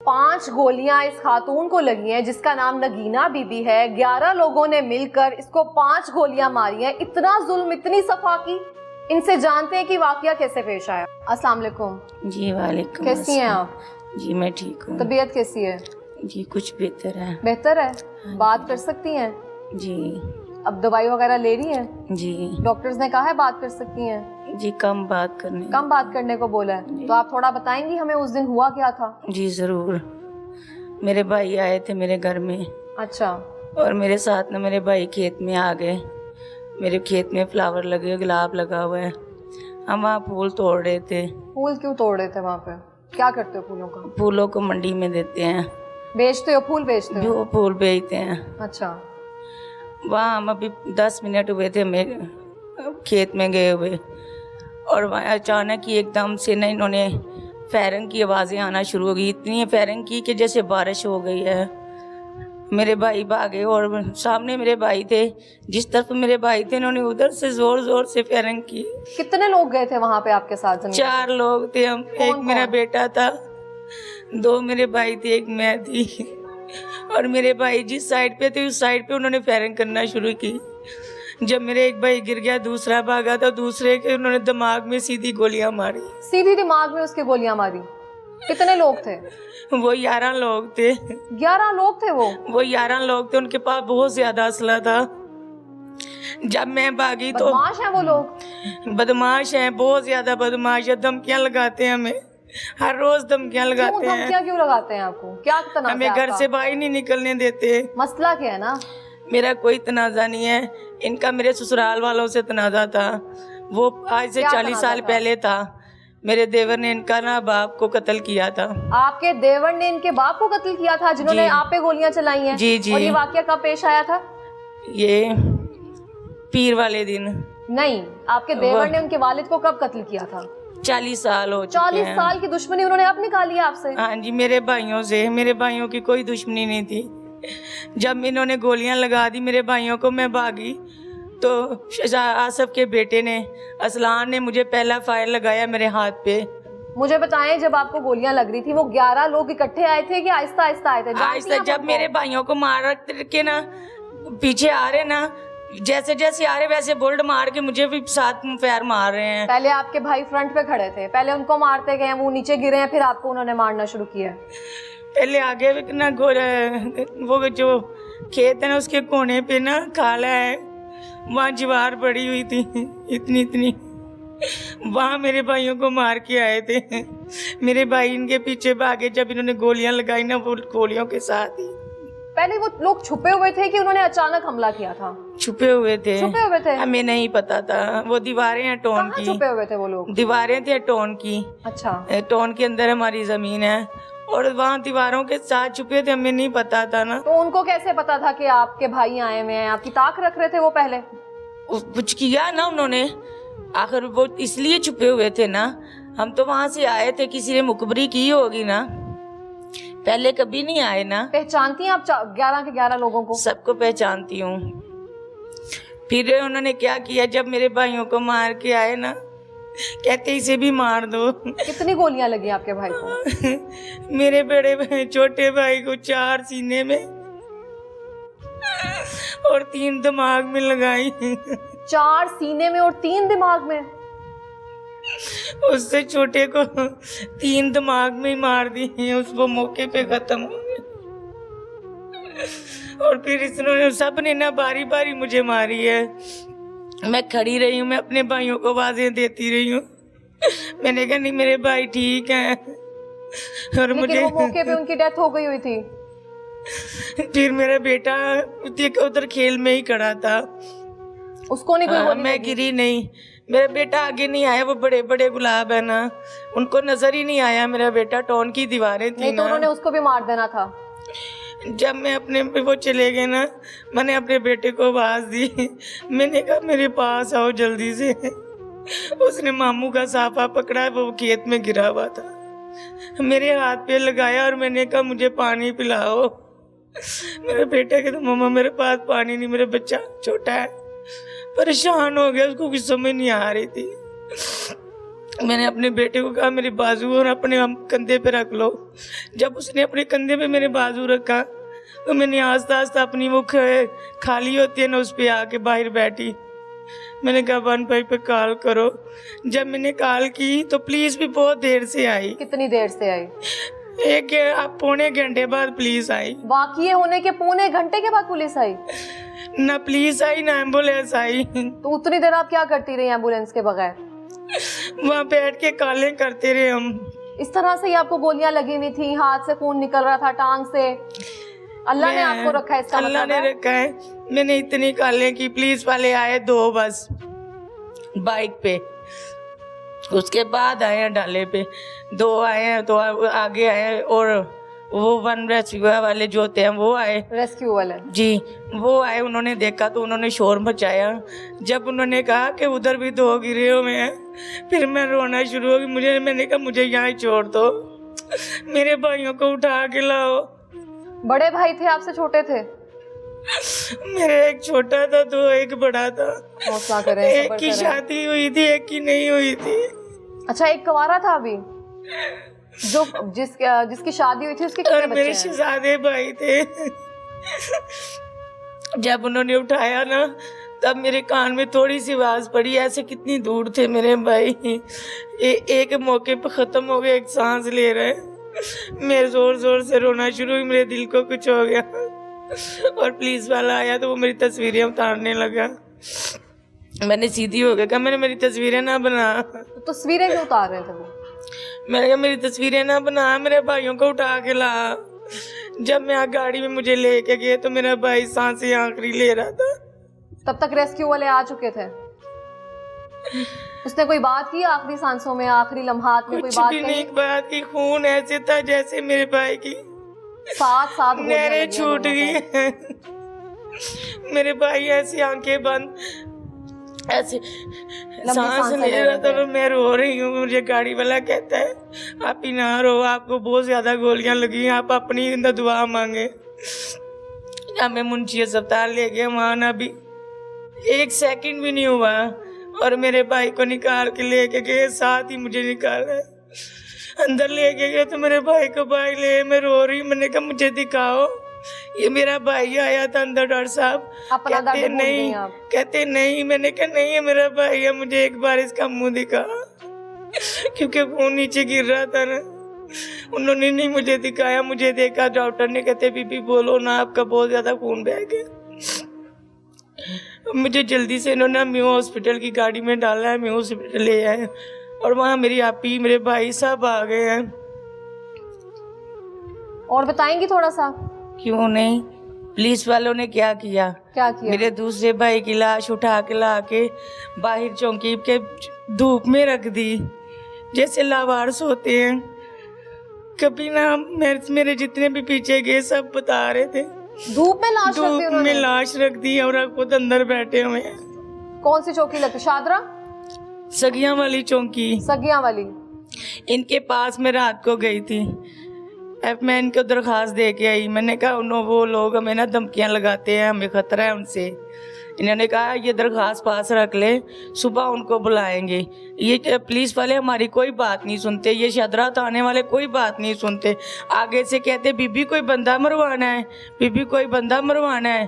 5 गोलियां इस खातून को लगी हैं जिसका नाम नगीना बीबी है। 11 लोगों ने मिलकर इसको 5 गोलियां मारी हैं। इतना जुल्म, इतनी सफा की। इनसे जानते हैं कि वाकया कैसे पेश आया। अस्सलाम वालेकुम। जी वालेकुम। कैसी हैं आप? जी मैं ठीक हूँ। तबीयत कैसी है? जी कुछ बेहतर है। बेहतर है? बात कर सकती हैं? जी। अब दवाई वगैरह ले रही हैं? जी। डॉक्टर्स ने कहा है बात कर सकती हैं? जी कम बात करने को बोला है। तो आप थोड़ा बताएंगी हमें उस दिन हुआ क्या था? जी ज़रूर। मेरे भाई आए थे मेरे घर में। अच्छा। और मेरे साथ ना मेरे भाई खेत में आ गए। मेरे खेत में फ्लावर लगे, गुलाब लगा हुआ है। हम वहाँ फूल तोड़ रहे थे। फूल क्यों तोड़ रहे थे वहाँ पे? क्या करते हो फूलों का? फूलों को मंडी में देते हैं। बेचते हो? फूल बेचते हो? जो फूल बेचते हैं। अच्छा। वहाँ हम अभी 10 मिनट हुए थे हमें खेत में गए हुए, और वहाँ अचानक ही एकदम से ना इन्होंने फायरिंग की आवाज़ें आना शुरू हो गई। इतनी फायरिंग की कि जैसे बारिश हो गई है। मेरे भाई भागे और सामने मेरे भाई थे, जिस तरफ मेरे भाई थे इन्होंने उधर से ज़ोर ज़ोर से फायरिंग की। कितने लोग गए थे वहाँ पे आपके साथ? 4 लोग थे हम। एक मेरा बेटा था, 2 मेरे भाई थे, एक मैं थी। और मेरे भाई जिस साइड पे थे उस साइड पे उन्होंने फायरिंग करना शुरू की। जब मेरे एक भाई गिर गया, दूसरा भागा, तो दूसरे के उन्होंने दिमाग में सीधी गोलियां मारी। सीधी दिमाग में उसके गोलियां मारी? कितने लोग थे? वो 11 लोग थे। 11 लोग थे? वो 11 लोग थे। उनके पास बहुत ज्यादा असला था। जब मैं भागी तो बदमाश हैं वो लोग? बदमाश हैं, बहुत ज्यादा बदमाश है। धमकियां लगाते हैं हमें, हर रोज धमकियां लगाते हैं। धमकियां क्यों लगाते हैं आपको? क्या तनाज़ा? हमें घर से बाहर नहीं निकलने देते। मसला क्या है? ना मेरा कोई तनाज़ा नहीं है, इनका मेरे ससुराल वालों से तनाज़ा था। वो आज से 40 साल पहले था। मेरे देवर ने इनका ना बाप को कत्ल किया था। आपके देवर ने इनके बाप को कत्ल किया था, जिन्होंने आप पे गोलियां चलाई हैं? जी जी। और ये वाकया कब पेश आया था? ये पीर वाले दिन। नहीं, आपके देवर ने उनके वालिद को कब कत्ल किया था? 40 साल हो चुके 40 साल की दुश्मनी उन्होंने अब निकाली है आपसे? हाँ जी, मेरे भाइयों से। मेरे भाइयों की कोई दुश्मनी नहीं थी। जब इन्होंने गोलियां लगा दी मेरे भाइयों को, मैं भागी तो आसफ के बेटे ने, असलान ने, मुझे पहला फायर लगाया मेरे हाथ पे। मुझे बताएं, जब आपको गोलियां लग रही थी वो 11 लोग इकट्ठे आए थे कि आहिस्ता आहिस्ता आए थे? आहिस्ता। जब मेरे भाइयों को मार के ना पीछे आ रहे ना, जैसे जैसे आ रहे वैसे बुलेट मार के मुझे भी साथ में फायर मार रहे हैं। पहले आपके भाई फ्रंट पे खड़े थे, पहले उनको मारते गए, वो नीचे गिरे हैं, फिर आपको उन्होंने मारना शुरू किया? पहले आगे ना वो जो खेत है ना उसके कोने पे ना खाला है, वहाँ दीवार पड़ी हुई थी इतनी इतनी। वहाँ मेरे भाइयों को मार के आए थे। मेरे भाई इनके पीछे भागे। जब इन्होंने गोलियां लगाई ना, वो गोलियों के साथ ही। पहले वो लोग छुपे हुए थे कि उन्होंने अचानक हमला किया था? छुपे हुए थे। छुपे हुए थे? हमें नहीं पता था। वो दीवारें हैं टोन की। छुपे हुए थे वो लोग? दीवारें थी टोन की। अच्छा। टोन के अंदर हमारी जमीन है और वहाँ दीवारों के साथ छुपे थे। हमें नहीं पता था ना। तो उनको कैसे पता था कि आपके भाई आए हुए हैं? आपकी ताक रख रहे थे वो पहले? कुछ किया ना उन्होंने, आखिर वो इसलिए छुपे हुए थे ना। हम तो वहां से आए थे, किसी ने मुखबरी की होगी ना, पहले कभी नहीं आए ना। पहचानती हैं आप 11 के 11 लोगों को? सबको पहचानती हूँ। फिर उन्होंने क्या किया, जब मेरे भाइयों को मार के आए ना, कहते इसे भी मार दो। कितनी गोलियां लगी आपके भाई को? मेरे बड़े छोटे भाई को 4 सीने में और 3 दिमाग में लगाई। 4 सीने में और 3 दिमाग में? उससे छोटे को 3 दिमाग में ही मार दी। उसको मौके पे खत्म हो गया। और फिर इसने सबने ना बारी बारी मुझे मारी है। मैं खड़ी रही हूँ, मैं अपने भाइयों को आवाजें देती रही हूँ। मैंने कहा नहीं मेरे भाई ठीक हैं। और मुझे वो मौके पे उनकी डेथ हो गई हुई थी? फिर मेरा बेटा उधर खेल में ही खड़ा था, उसको नहीं कोई गोली मैं लगी? गिरी नहीं। मेरा बेटा आगे नहीं आया। वो बड़े बड़े गुलाब है ना, उनको नजर ही नहीं आया। मेरा बेटा टोन की दीवारें थी नहीं तो उन्होंने उसको भी मार देना था। जब मैं अपने वो चले गए ना, मैंने अपने बेटे को आवाज दी। मैंने कहा मेरे पास आओ जल्दी से। उसने मामू का साफा पकड़ा, वो खेत में गिरा हुआ था, मेरे हाथ पे लगाया और मैंने कहा मुझे पानी पिलाओ। मेरे बेटे कहता मम्मा मेरे पास पानी नहीं, मेरा बच्चा छोटा है। परेशान हो गया, उसको कुछ समझ नहीं आ रही थी। मैंने अपने बेटे को कहा मेरे बाजू और अपने कंधे पे रख लो। जब उसने अपने कंधे पे मेरे बाजू रखा तो मैंने आस्ता आस्ता अपनी वो खाली होती है ना उस पर आके बाहर बैठी। मैंने कहा 15 पे कॉल करो। जब मैंने कॉल की तो पुलिस भी बहुत देर से आई। कितनी देर से आई? पौने घंटे बाद पुलिस आई। वाकये होने के पौने घंटे के बाद पुलिस आई? ना पुलिस आई ना एम्बुलेंस आई। तो उतनी देर आप क्या करती रही एम्बुलेंस के बगैर? वहाँ बैठ के कॉलें करते रहे हम। इस तरह से ही आपको गोलियां लगी हुई थी, हाथ से खून निकल रहा था, टांग से? अल्लाह ने आपको रखा है, इसका अल्लाह मतलब ने रखा है। मैंने इतनी कॉलें की, पुलिस वाले आए 2 बस बाइक पे, उसके बाद आए हैं डाले पे 2 आए हैं, तो आगे आए और वो 1 रेस्क्यू वाले जो होते हैं वो आए, रेस्क्यू वाले जी वो आए। उन्होंने देखा तो उन्होंने शोर मचाया। जब उन्होंने कहा कि उधर भी 2 गिरे हुए हैं, फिर मैं रोना शुरू हो गई। मैंने कहा मुझे यहाँ छोड़ दो, मेरे भाइयों को उठा के लाओ। बड़े भाई थे आपसे, छोटे थे? मेरे एक छोटा था तो एक बड़ा था। हौसला करें, एक सब्र की करें। शादी हुई थी, एक की नहीं हुई थी। अच्छा, एक कुंवारा था अभी जो जिसकी शादी हुई थी, उसके कितने और बच्चे मेरे हैं? शहजादे भाई थे। जब उन्होंने उठाया ना तब मेरे कान में थोड़ी सी आवाज पड़ी, ऐसे कितनी दूर थे मेरे भाई। एक मौके पर खत्म हो गया, एक सांस ले रहे। मैं जोर जोर से रोना शुरू हुई, मेरे दिल को कुछ हो गया। और पुलिस वाला आया तो वो मेरी तस्वीरें उतारने लगा। मैंने सीधी हो गया, कहा मैंने मेरी तस्वीरें ना बना। तो तस्वीरें क्यों उतार रहे थे वो? मैंने कहा मेरी तस्वीरें ना बना, मेरे भाइयों को उठा के ला। जब मैं गाड़ी में मुझे लेके गए तो मेरा भाई सांसें आखिरी ले रहा था। तब तक रेस्क्यू वाले आ चुके थे? उसने कोई बात की आखिरी सांसों में, आखिरी लम्हात में कोई कुछ बात भी कही? नहीं बात की। खून ऐसे था जैसे मेरे भाई की साथ गोलियां नहरें लगी छूट हैं गई दोनों हैं। मेरे भाई ऐसी आंखें बंद, ऐसे सांस सांसें ले ले रहा था। रहे थे। मैं रो रही हूँ। मुझे गाड़ी वाला कहता है आप ही ना रो, आपको बहुत ज्यादा गोलियां लगी हैं, आप अपनी दुआ मांगे। हमें मुंशी अस्पताल ले गए। वहाँ ना भी 1 सेकंड भी नहीं हुआ और मेरे भाई को निकाल के लेके गए, साथ ही मुझे निकाला। अंदर लेके गए तो मेरे भाई को भाई ले, मैं रो रही। मैंने कहा मुझे दिखाओ, ये मेरा भाई आया था अंदर। डॉक्टर साहब अपना दर्द कहते भूल गई नहीं, आप? कहते नहीं। मैंने कहा नहीं ये मेरा भाई है, मुझे एक बार इसका मुंह दिखा। क्योंकि खून नीचे गिर रहा था ना। उन्होंने नहीं मुझे दिखाया, मुझे देखा। डॉक्टर ने कहते बीबी बोलो ना, आपका बहुत ज्यादा खून बह गया। मुझे जल्दी से इन्होंने म्यू हॉस्पिटल की गाड़ी में डाला है, म्यू हॉस्पिटल ले आए और वहाँ मेरी आपी, मेरे भाई सब आ गए हैं। और बताएंगी थोड़ा सा? क्यों नहीं। पुलिस वालों ने क्या किया, क्या किया? मेरे दूसरे भाई की लाश उठा के ला के बाहर चौकी के धूप में रख दी, जैसे लावारिस होते हैं। कभी ना मेरे जितने भी पीछे गए सब बता रहे थे। धूप में लाश रख दी धूप में उन्होंने? लाश रख दी और खुद अंदर बैठे हुए हैं। कौन सी चौकी लगती? शादरा? सगिया वाली चौकी। सगिया वाली? इनके पास मैं रात को गई थी। अब मैं इनको दरख्वास्त दे के आई। मैंने कहा वो लोग हमें ना धमकियाँ लगाते हैं, हमें खतरा है उनसे। इन्होंने कहा ये दरख्वास्त पास रख ले, सुबह उनको बुलाएंगे। ये पुलिस वाले हमारी कोई बात नहीं सुनते, ये शदरा थाने वाले कोई बात नहीं सुनते। आगे से कहते बीबी कोई बंदा मरवाना है, बीबी कोई बंदा मरवाना है।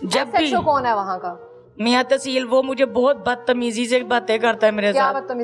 जब भी SHO कौन है वहाँ का? मियाँ तहसील, वो मुझे बहुत बदतमीजी से बातें करता है मेरे क्या साथ। बदतमीजी?